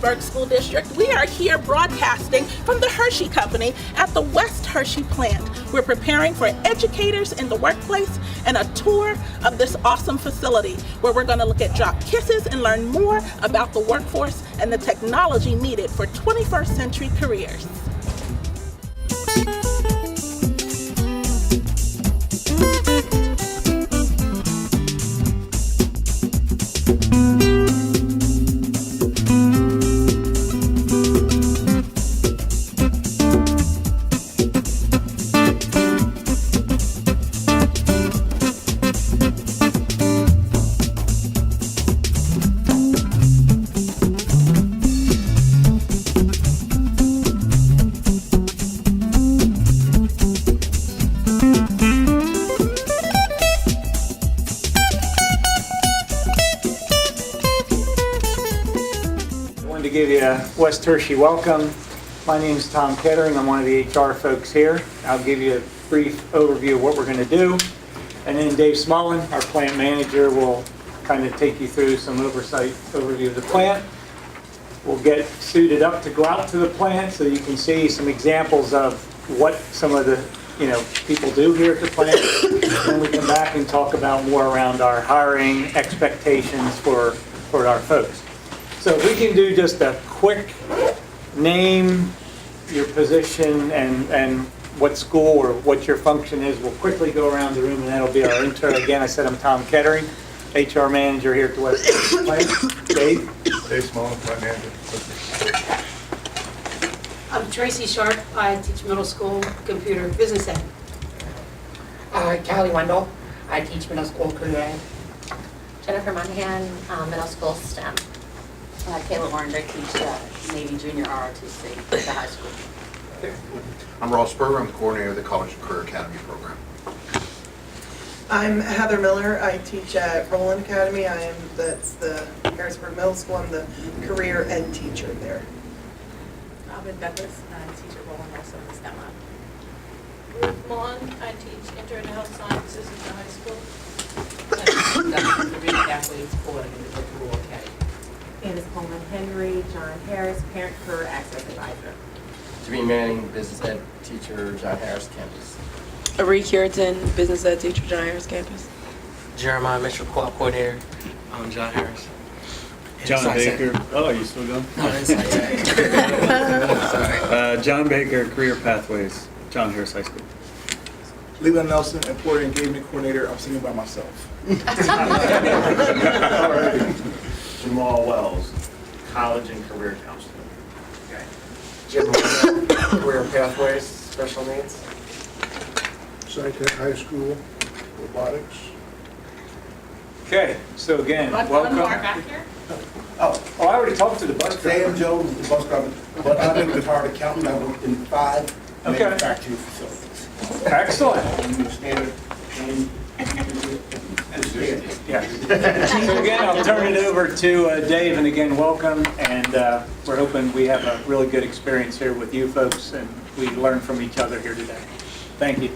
Harrisburg School District. We are here broadcasting from the Hershey Company at the West Hershey Plant. We're preparing for educators in the workplace and a tour of this awesome facility where we're going to look at drop kisses and learn more about the workforce and the technology needed for 21st century careers. To give you a West Hershey welcome. My name is Tom Kettering. I'm one of the HR folks here. I'll give you a brief overview of what we're going to do. And then Dave Smullen, our plant manager, will kind of take you through some overview of the plant. We'll get suited up to go out to the plant so you can see some examples of what some of the people do here at the plant. Then we come back and talk about more around our hiring expectations for our folks. So if we can do just a quick name, your position, and what school or what your function is, we'll quickly go around the room and that'll be our intro. Again, I said I'm Tom Kettering, HR manager here at the West Hershey Plant. Dave? Dave Smullen, plant manager. I'm Tracy Sharp. I teach middle school computer business ed. Callie Wendell. I teach middle school career ed. Jennifer Monahan, middle school STEM. Kayla Warren, I teach Navy Junior ROTC at the high school. I'm Ross Berger. I'm the coordinator of the College and Career Academy program. I'm Heather Miller. I teach at Roland Academy. That's the Harrisburg Middle School. I'm the career ed teacher there. Robin Douglas. I teach at Roland also in the STEM lab. Ruth Mullen. I teach Intern Health Sciences at the high school. The Reed Athletes Board in the Rural Academy. Candace Coleman Henry, John Harris, Parent Career Access Advisor. Jimmy Manning, business ed teacher, John Harris campus. Ari Curitan, business ed teacher, John Harris campus. Jeremiah Mitchell, co-op coordinator, John Harris. John Baker. Oh, are you still going? No, Inside Tech. Sorry. John Baker, career pathways, John Harris High School. Leland Nelson, employee engagement coordinator. I'm singing by myself. All right. Jamal Wells, college and career counselor. Okay. Jim Morgan, career pathways, special needs. SciTech High School, robotics. Okay, so again, One welcome. more back here. Oh, I already talked to the bus driver. Sam Jones is the bus driver, but I'm a retired accountant. I worked in 5 Okay. manufacturing facilities. Excellent. I'm standard. Yeah. So again, I'll turn it over to Dave, and again, welcome, and we're hoping we have a really good experience here with you folks, and we learn from each other here today. Thank you.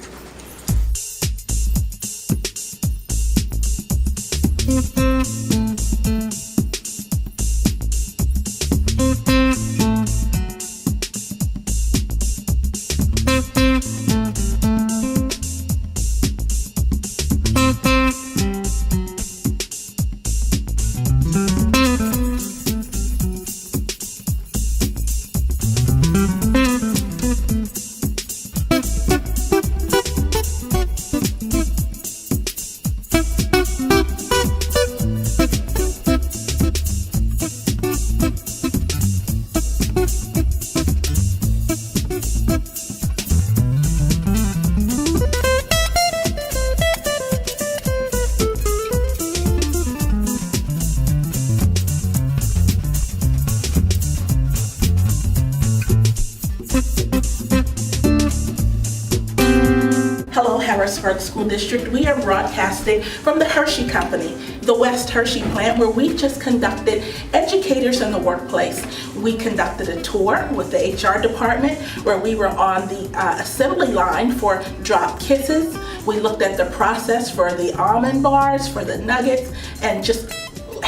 Harrisburg School District. We are broadcasting from the Hershey Company, the West Hershey Plant, where we just conducted educators in the workplace. We conducted a tour with the HR department where we were on the assembly line for drop kisses. We looked at the process for the almond bars, for the nuggets, and just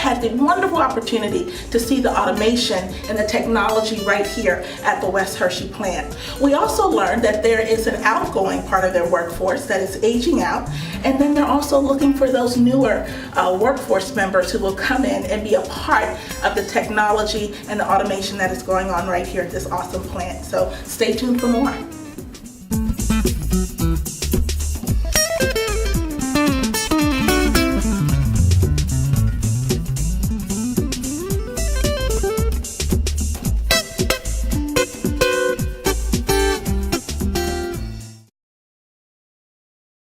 had the wonderful opportunity to see the automation and the technology right here at the West Hershey plant. We also learned that there is an outgoing part of their workforce that is aging out, and then they're also looking for those newer workforce members who will come in and be a part of the technology and the automation that is going on right here at this awesome plant. So stay tuned for more.